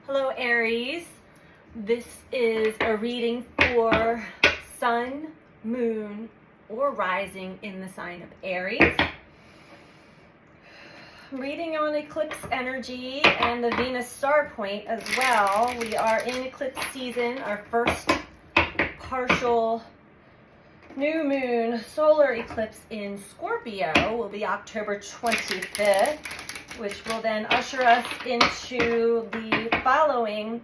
Hello, Aries. This is a reading for Sun, Moon, or Rising in the sign of Aries. Reading on eclipse energy and the Venus star point as well. We are in eclipse season. Our first partial new moon solar eclipse in Scorpio will be October 25th. Which will then usher us into the following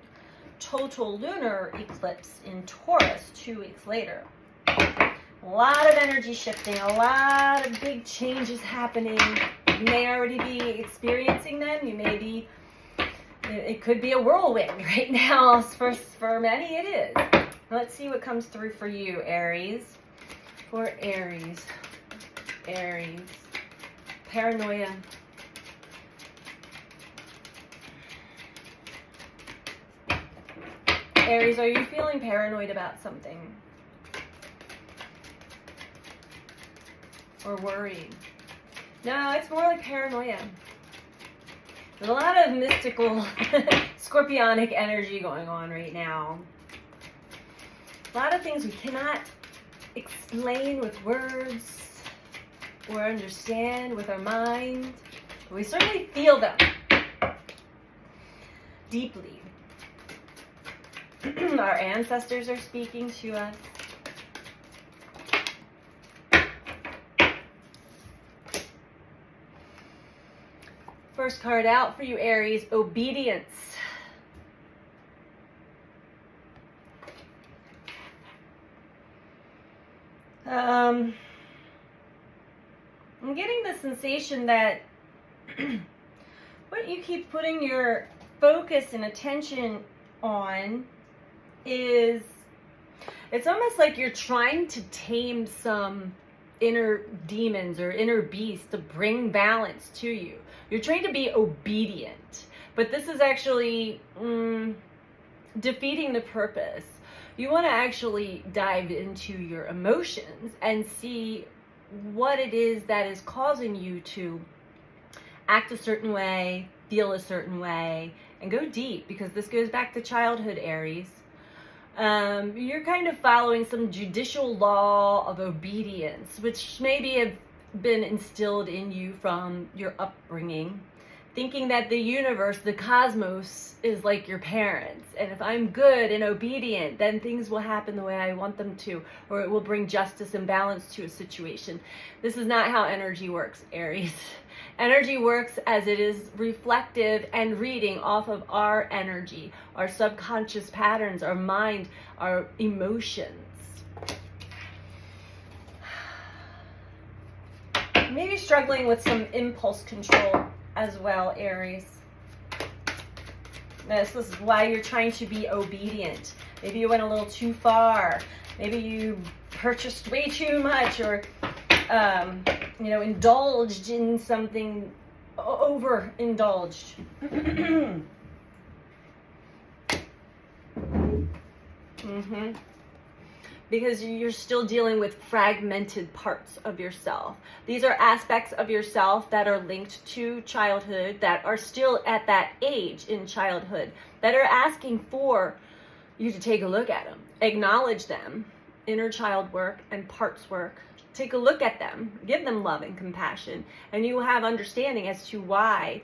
total lunar eclipse in Taurus 2 weeks later. A lot of energy shifting, a lot of big changes happening. You may already be experiencing them. You may be, it could be a whirlwind right now. For many it is. Let's see what comes through for you, Aries. For Aries. Aries. Paranoia. Aries, are you feeling paranoid about something? Or worried? No, it's more like paranoia. There's a lot of mystical, scorpionic energy going on right now. A lot of things we cannot explain with words or understand with our mind. But we certainly feel them deeply. Our ancestors are speaking to us. First card out for you, Aries, obedience. I'm getting the sensation that what you keep putting your focus and attention on is, it's almost like you're trying to tame some inner demons or inner beasts to bring balance to you. You're trying to be obedient, but this is actually defeating the purpose. You want to actually dive into your emotions and see what it is that is causing you to act a certain way, feel a certain way, and go deep, because this goes back to childhood, Aries. You're kind of following some judicial law of obedience, which maybe have been instilled in you from your upbringing, thinking that the universe, the cosmos, is like your parents. And if I'm good and obedient, then things will happen the way I want them to, or it will bring justice and balance to a situation. This is not how energy works, Aries. Energy works as it is reflective and reading off of our energy, our subconscious patterns, our mind, our emotions. Maybe struggling with some impulse control as well, Aries. This is why you're trying to be obedient. Maybe you went a little too far. Maybe you purchased way too much, or indulged in something, overindulged. Because you're still dealing with fragmented parts of yourself. These are aspects of yourself that are linked to childhood, that are still at that age in childhood, that are asking for you to take a look at them, acknowledge them, inner child work and parts work. Take a look at them, give them love and compassion, and you will have understanding as to why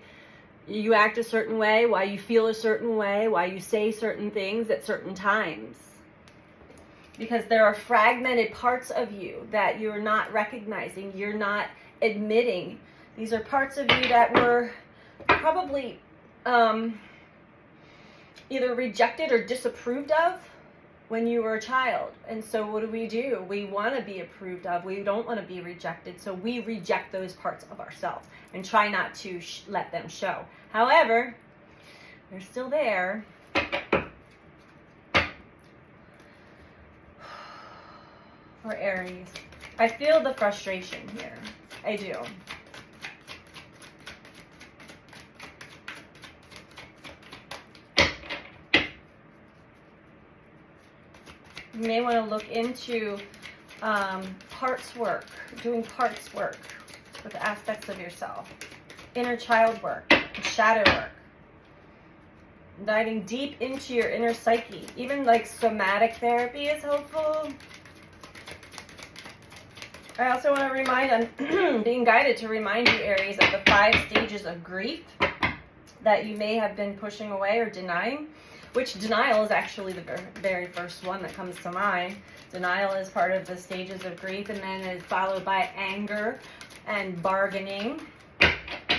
you act a certain way, why you feel a certain way, why you say certain things at certain times. Because there are fragmented parts of you that you're not recognizing, you're not admitting. These are parts of you that were probably either rejected or disapproved of when you were a child. And so what do? We want to be approved of. We don't want to be rejected. So we reject those parts of ourselves and try not to let them show. However, they're still there. For Aries, I feel the frustration here. I do. You may want to look into parts work, doing parts work with the aspects of yourself, inner child work, shadow work. diving deep into your inner psyche. Even like somatic therapy is helpful. I also want to remind, I'm being guided to remind you, Aries, of the 5 stages of grief that you may have been pushing away or denying, which denial is actually the very first one that comes to mind. Denial is part of the stages of grief, and then is followed by anger and bargaining,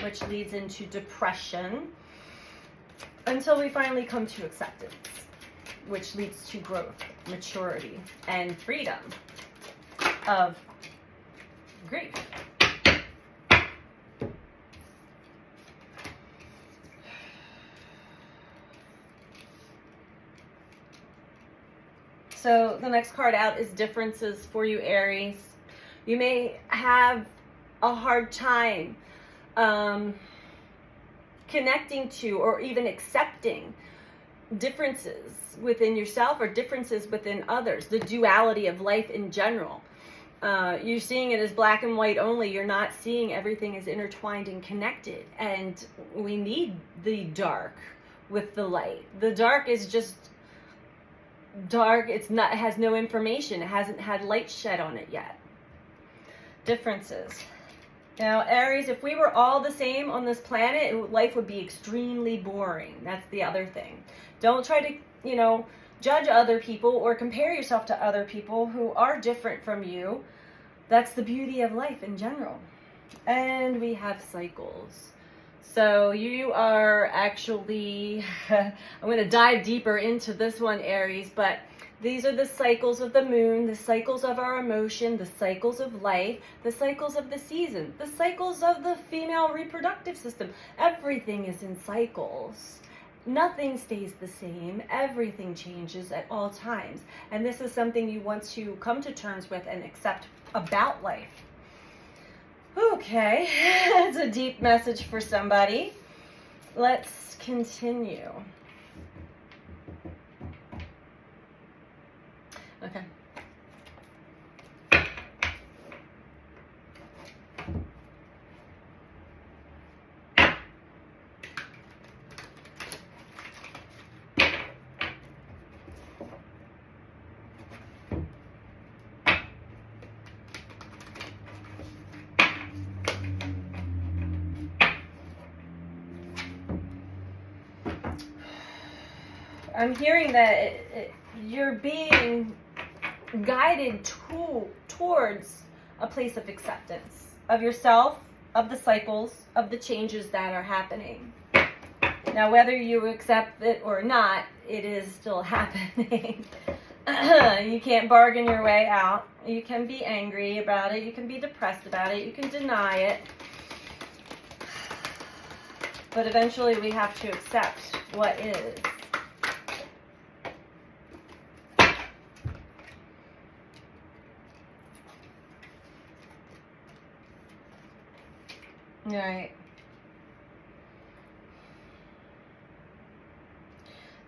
which leads into depression, until we finally come to acceptance, which leads to growth, maturity, and freedom of grief. So the next card out is differences for you, Aries. You may have a hard time connecting to or even accepting differences within yourself or differences within others, the duality of life in general. You're seeing it as black and white only. You're not seeing everything as intertwined and connected. And we need the dark with the light. The dark is just dark. It has no information. It hasn't had light shed on it yet. Differences. Now, Aries, if we were all the same on this planet, life would be extremely boring. That's the other thing. Don't try to, judge other people or compare yourself to other people who are different from you. That's the beauty of life in general. And we have cycles. So you are actually, I'm going to dive deeper into this one, Aries, but these are the cycles of the moon, the cycles of our emotion, the cycles of life, the cycles of the season, the cycles of the female reproductive system. Everything is in cycles. Nothing stays the same. Everything changes at all times. And this is something you want to come to terms with and accept about life. Okay, it's a deep message for somebody. Let's continue. Okay. I'm hearing that you're being guided towards a place of acceptance of yourself, of the cycles, of the changes that are happening. Now, whether you accept it or not, it is still happening. You can't bargain your way out. You can be angry about it. You can be depressed about it. You can deny it. But eventually we have to accept what is. Right.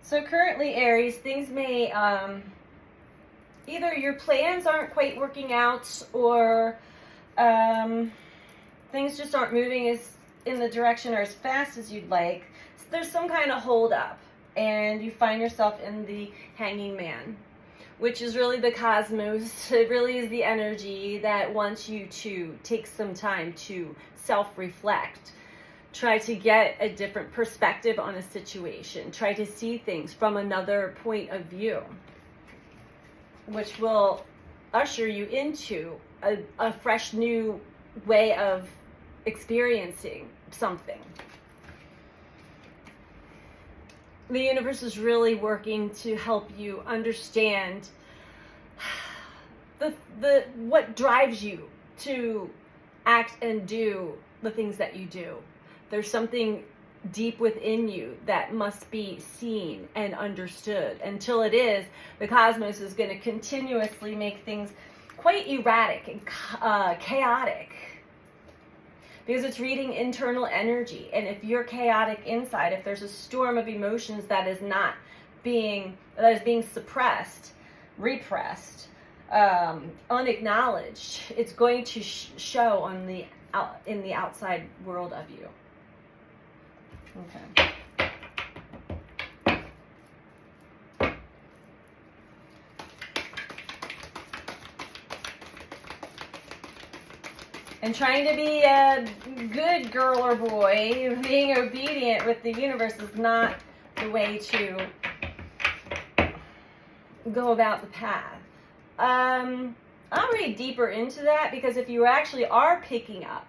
So currently, Aries, things may, either your plans aren't quite working out or things just aren't moving as in the direction or as fast as you'd like. So there's some kind of hold up and you find yourself in the hanging man, which is really the cosmos. It really is the energy that wants you to take some time to self-reflect. Try to get a different perspective on a situation. Try to see things from another point of view, which will usher you into a fresh new way of experiencing something. The universe is really working to help you understand the what drives you to act and do the things that you do. There's something deep within you that must be seen and understood. Until it is, the cosmos is going to continuously make things quite erratic and chaotic. Because it's reading internal energy. And if you're chaotic inside, if there's a storm of emotions that is being suppressed, repressed, unacknowledged, it's going to show in the outside world of you. Okay. and trying to be a good girl or boy, being obedient with the universe is not the way to go about the path. I'll read deeper into that, because if you actually are picking up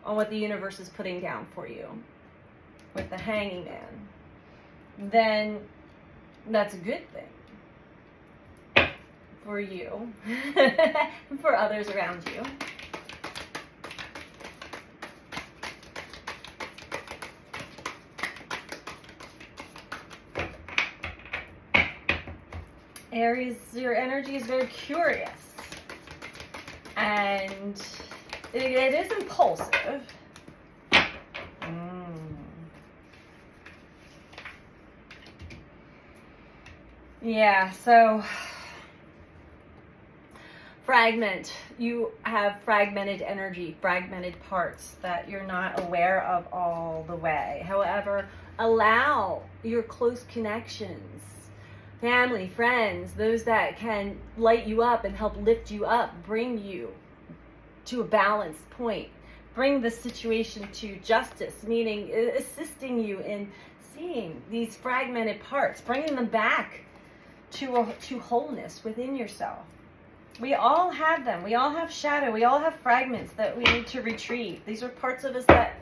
on what the universe is putting down for you with the Hanging Man, then that's a good thing for you and for others around you. Aries, your energy is very curious, and it is impulsive. Yeah, so fragment. You have fragmented energy, fragmented parts that you're not aware of all the way. However, allow your close connections, family, friends, those that can light you up and help lift you up, bring you to a balanced point, bring the situation to justice, meaning assisting you in seeing these fragmented parts, bringing them back to wholeness within yourself. We all have them. We all have shadow. We all have fragments that we need to retrieve. These are parts of us that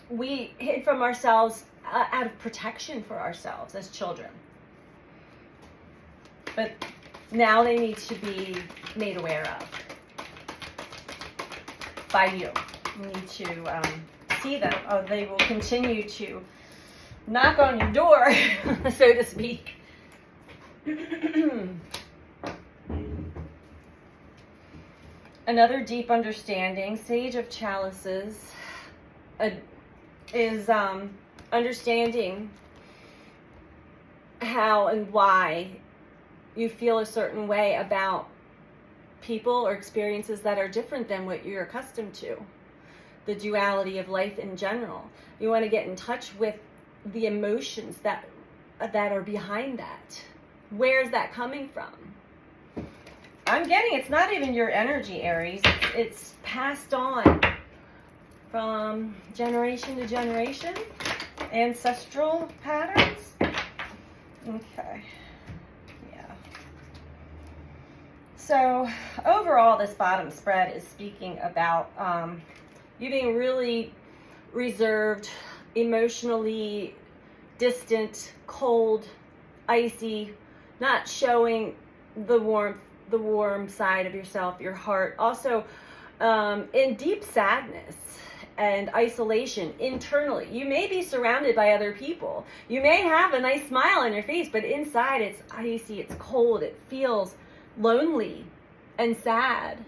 we hid from ourselves out of protection for ourselves as children. But now they need to be made aware of by you. You need to see them. Oh, they will continue to knock on your door, so to speak. Another deep understanding, Sage of Chalices, is understanding how and why you feel a certain way about people or experiences that are different than what you're accustomed to. The duality of life in general. You want to get in touch with the emotions that are behind that. Where's that coming from? I'm getting it's not even your energy, Aries. It's passed on from generation to generation. Ancestral patterns. Okay. Yeah. So overall, this bottom spread is speaking about you being really reserved, emotionally distant, cold, icy, not showing the warm side of yourself, your heart. Also, in deep sadness and isolation internally. You may be surrounded by other people. You may have a nice smile on your face, but inside it's icy, it's cold, it feels lonely and sad.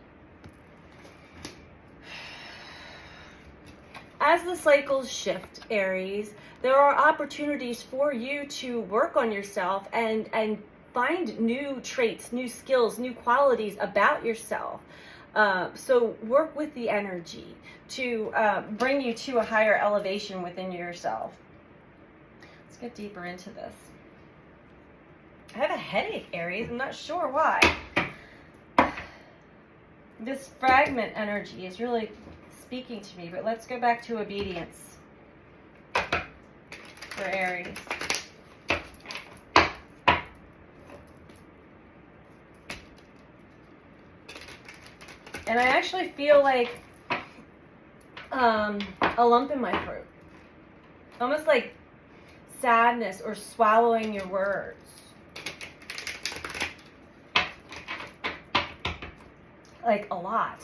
As the cycles shift, Aries, there are opportunities for you to work on yourself and find new traits, new skills, new qualities about yourself. So work with the energy to bring you to a higher elevation within yourself. Let's get deeper into this. I have a headache, Aries. I'm not sure why. This fragment energy is really speaking to me, but let's go back to obedience for Aries. And I actually feel like a lump in my throat. Almost like sadness or swallowing your words. Like a lot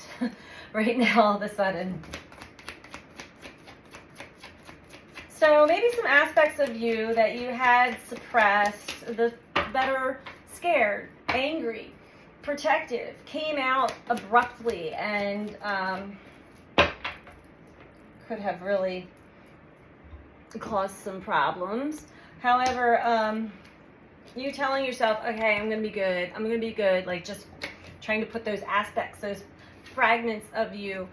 right now all of a sudden. So maybe some aspects of you that you had suppressed, that are scared, angry, protective, came out abruptly and could have really caused some problems. However, you telling yourself, okay, I'm going to be good. I'm going to be good. Like just trying to put those aspects, those fragments of you,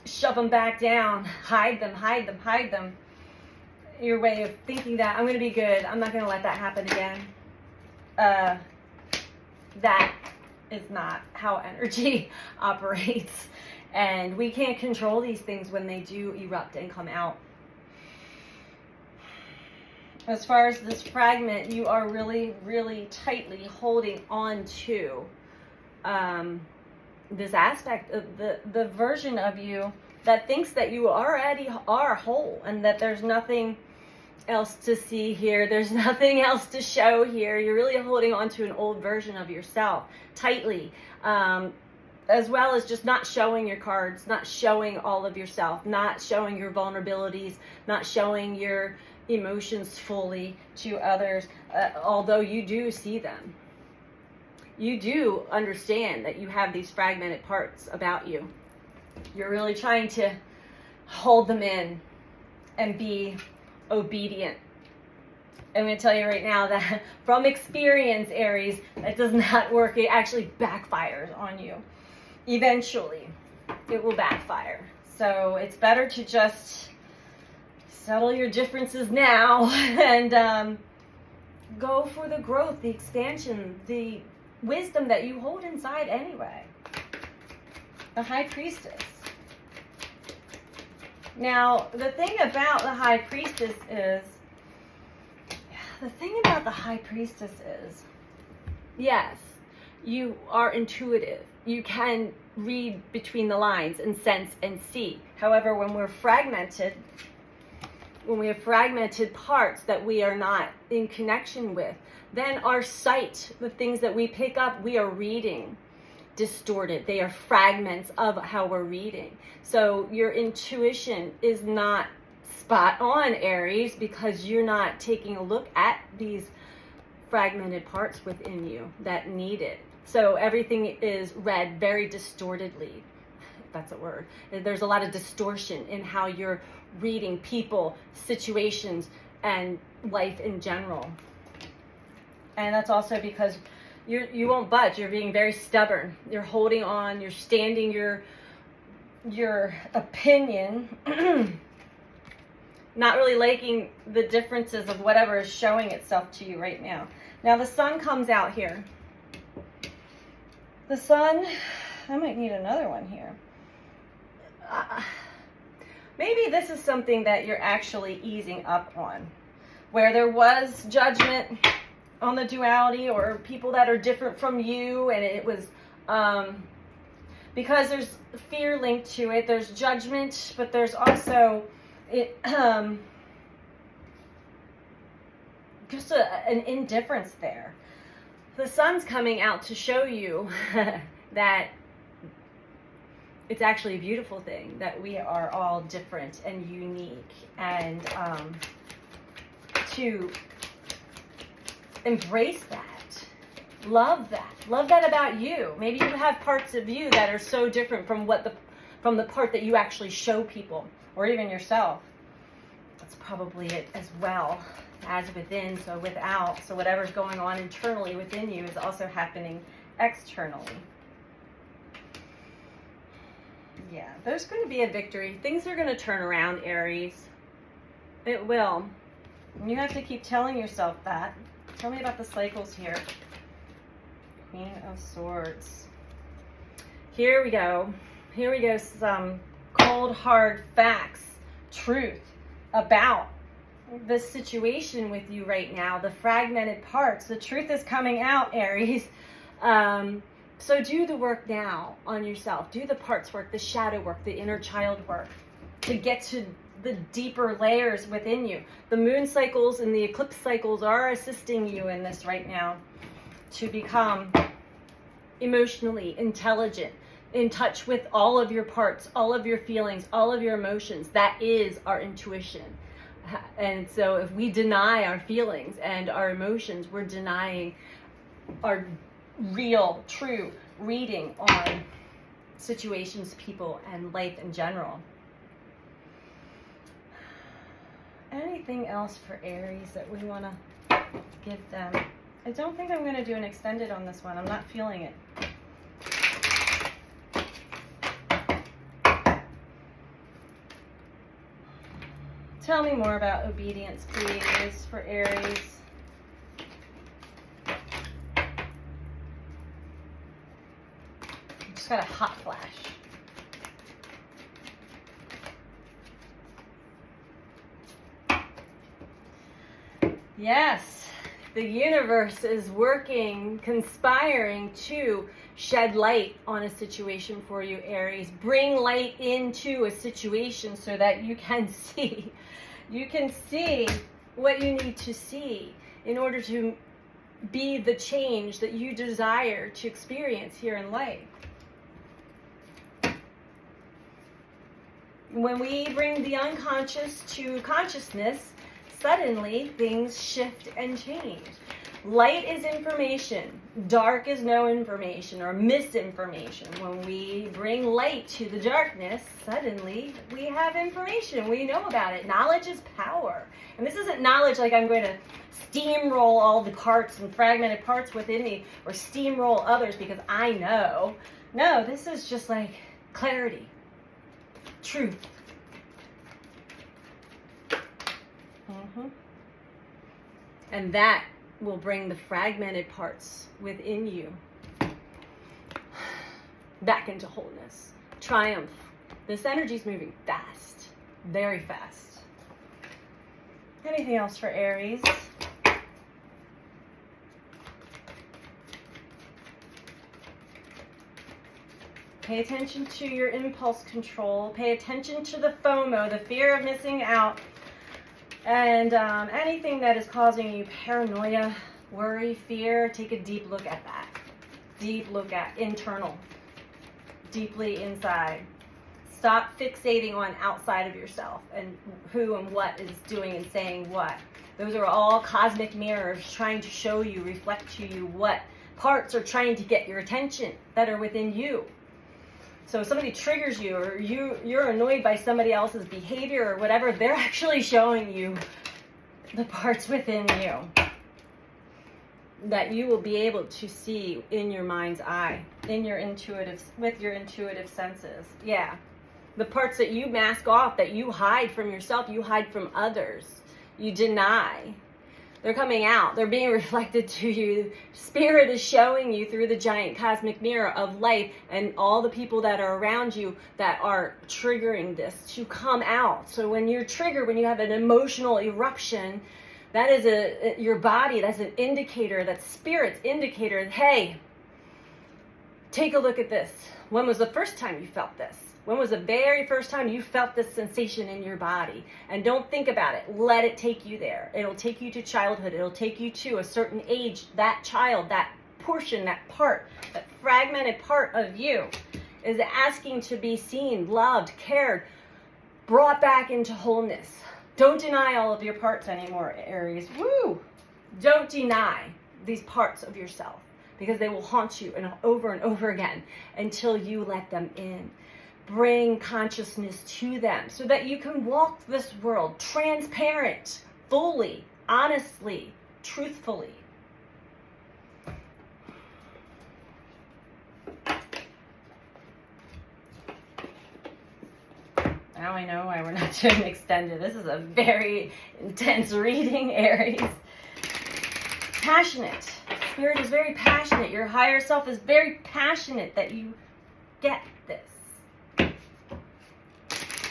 shove them back down, hide them. Your way of thinking that I'm going to be good. I'm not going to let that happen again. That is not how energy operates. And we can't control these things when they do erupt and come out. As far as this fragment, you are really, really tightly holding on to this aspect of the version of you that thinks that you already are whole and that there's nothing else to see here. There's nothing else to show here. You're really holding on to an old version of yourself tightly, as well as just not showing your cards, not showing all of yourself, not showing your vulnerabilities, not showing your emotions fully to others, although you do see them. You do understand that you have these fragmented parts about you. You're really trying to hold them in and be obedient. I'm going to tell you right now that from experience, Aries, that does not work. It actually backfires on you. Eventually, it will backfire. So it's better to just settle your differences now and go for the growth, the expansion, the wisdom that you hold inside anyway. The High Priestess. Now, the thing about the High Priestess is, yes, you are intuitive. You can read between the lines and sense and see. However, when we're fragmented, when we have fragmented parts that we are not in connection with, then our sight, the things that we pick up, we are reading distorted. They are fragments of how we're reading. So your intuition is not spot on, Aries, because you're not taking a look at these fragmented parts within you that need it. So everything is read very distortedly, if that's a word. There's a lot of distortion in how you're reading people, situations, and life in general. And that's also because you won't budge. You're being very stubborn. You're holding on. You're standing your opinion, not really liking the differences of whatever is showing itself to you right now. Now the sun comes out here. The sun, I might need another one here. Maybe this is something that you're actually easing up on, where there was judgment on the duality or people that are different from you, and it was because there's fear linked to it. There's judgment, but there's also just an indifference there. The sun's coming out to show you that it's actually a beautiful thing, that we are all different and unique, and to embrace that, love that about you. Maybe you have parts of you that are so different from the part that you actually show people, or even yourself. That's probably it as well. As within, so without. So whatever's going on internally within you is also happening externally. Yeah, there's going to be a victory. Things are going to turn around, Aries. It will. And you have to keep telling yourself that. Tell me about the cycles here. Queen of Swords. Here we go. Here we go. Some cold, hard facts, truth about the situation with you right now, the fragmented parts. The truth is coming out, Aries. So do the work now on yourself. Do the parts work, the shadow work, the inner child work, to get to the deeper layers within you. The moon cycles and the eclipse cycles are assisting you in this right now, to become emotionally intelligent, in touch with all of your parts, all of your feelings, all of your emotions. That is our intuition. And so if we deny our feelings and our emotions, we're denying our real, true reading on situations, people, and life in general. Anything else for Aries that we want to give them? I don't think I'm going to do an extended on this one. I'm not feeling it. Tell me more about obedience, please, for Aries. Just got a hot flash. Yes, the universe is working, conspiring to shed light on a situation for you, Aries. Bring light into a situation so that you can see. You can see what you need to see in order to be the change that you desire to experience here in life. When we bring the unconscious to consciousness, suddenly things shift and change. Light is information. Dark is no information or misinformation. When we bring light to the darkness, suddenly we have information. We know about it. Knowledge is power. And this isn't knowledge like I'm going to steamroll all the parts and fragmented parts within me or steamroll others because I know. No, this is just like clarity, truth. And that will bring the fragmented parts within you back into wholeness. Triumph. This energy is moving fast, very fast. Anything else for Aries? Pay attention to your impulse control. Pay attention to the FOMO, the fear of missing out. And anything that is causing you paranoia, worry, fear, take a deep look at that. Deep look at internal, deeply inside. Stop fixating on outside of yourself and who and what is doing and saying what. Those are all cosmic mirrors trying to show you, reflect to you what parts are trying to get your attention that are within you. So if somebody triggers you or you're annoyed by somebody else's behavior or whatever, they're actually showing you the parts within you that you will be able to see in your mind's eye, with your intuitive senses. Yeah. The parts that you mask off, that you hide from yourself, you hide from others, you deny. They're coming out. They're being reflected to you. Spirit is showing you through the giant cosmic mirror of life and all the people that are around you that are triggering this to come out. So when you're triggered, when you have an emotional eruption, that is your body. That's an indicator. That's Spirit's indicator. Hey, take a look at this. When was the first time you felt this? When was the very first time you felt this sensation in your body? And don't think about it. Let it take you there. It'll take you to childhood. It'll take you to a certain age. That child, that portion, that part, that fragmented part of you is asking to be seen, loved, cared, brought back into wholeness. Don't deny all of your parts anymore, Aries. Woo! Don't deny these parts of yourself because they will haunt you and over again until you let them in. Bring consciousness to them so that you can walk this world transparent, fully, honestly, truthfully. Now I know why we're not doing extended. This is a very intense reading, Aries. Passionate. Spirit is very passionate. Your higher self is very passionate that you get this.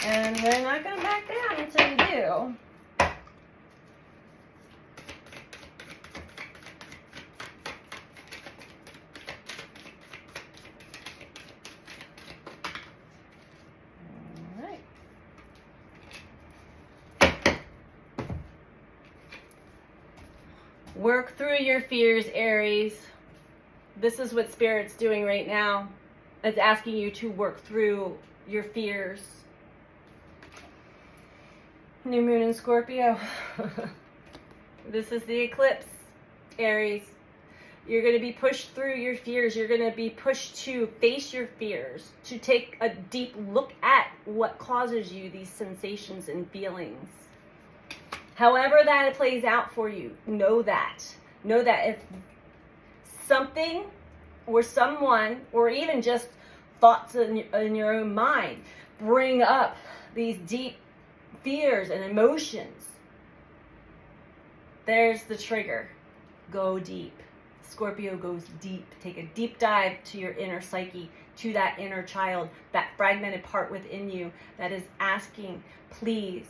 And we're not going to back down until you do. All right. Work through your fears, Aries. This is what Spirit's doing right now. It's asking you to work through your fears. New moon in Scorpio. This is the eclipse, Aries. You're going to be pushed through your fears. You're going to be pushed to face your fears, to take a deep look at what causes you these sensations and feelings. However that it plays out for you, know that. Know that if something or someone or even just thoughts in your own mind bring up these deep fears and emotions, there's the trigger. Go deep. Scorpio goes deep. Take a deep dive to your inner psyche, to that inner child, that fragmented part within you that is asking, please,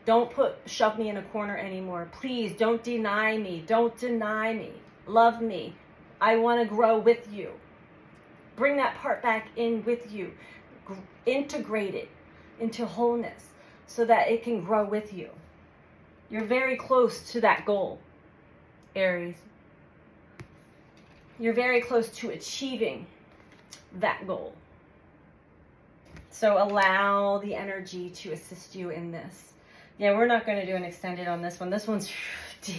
Don't shove me in a corner anymore. Please don't deny me. Don't deny me. Love me. I want to grow with you. Bring that part back in with you. Integrate it into wholeness so that it can grow with you. You're very close to that goal, Aries. You're very close to achieving that goal. So allow the energy to assist you in this. Yeah, we're not going to do an extended on this one. This one's deep.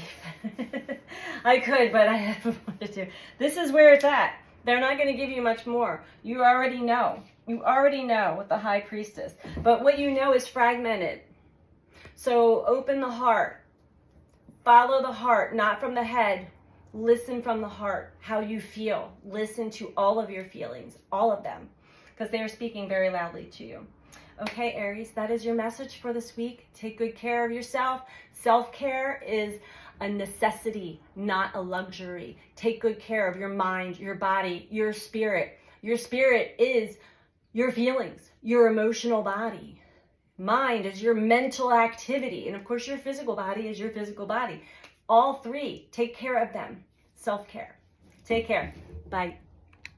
I could, but I haven't wanted to. This is where it's at. They're not going to give you much more. You already know. You already know with the High Priestess. But what you know is fragmented. So open the heart. Follow the heart, not from the head. Listen from the heart, how you feel. Listen to all of your feelings, all of them, because they are speaking very loudly to you. Okay, Aries, that is your message for this week. Take good care of yourself. Self-care is a necessity, not a luxury. Take good care of your mind, your body, your spirit. Your spirit is your feelings, your emotional body. Mind is your mental activity. And of course, your physical body is your physical body. All three, take care of them. Self-care. Take care. Bye.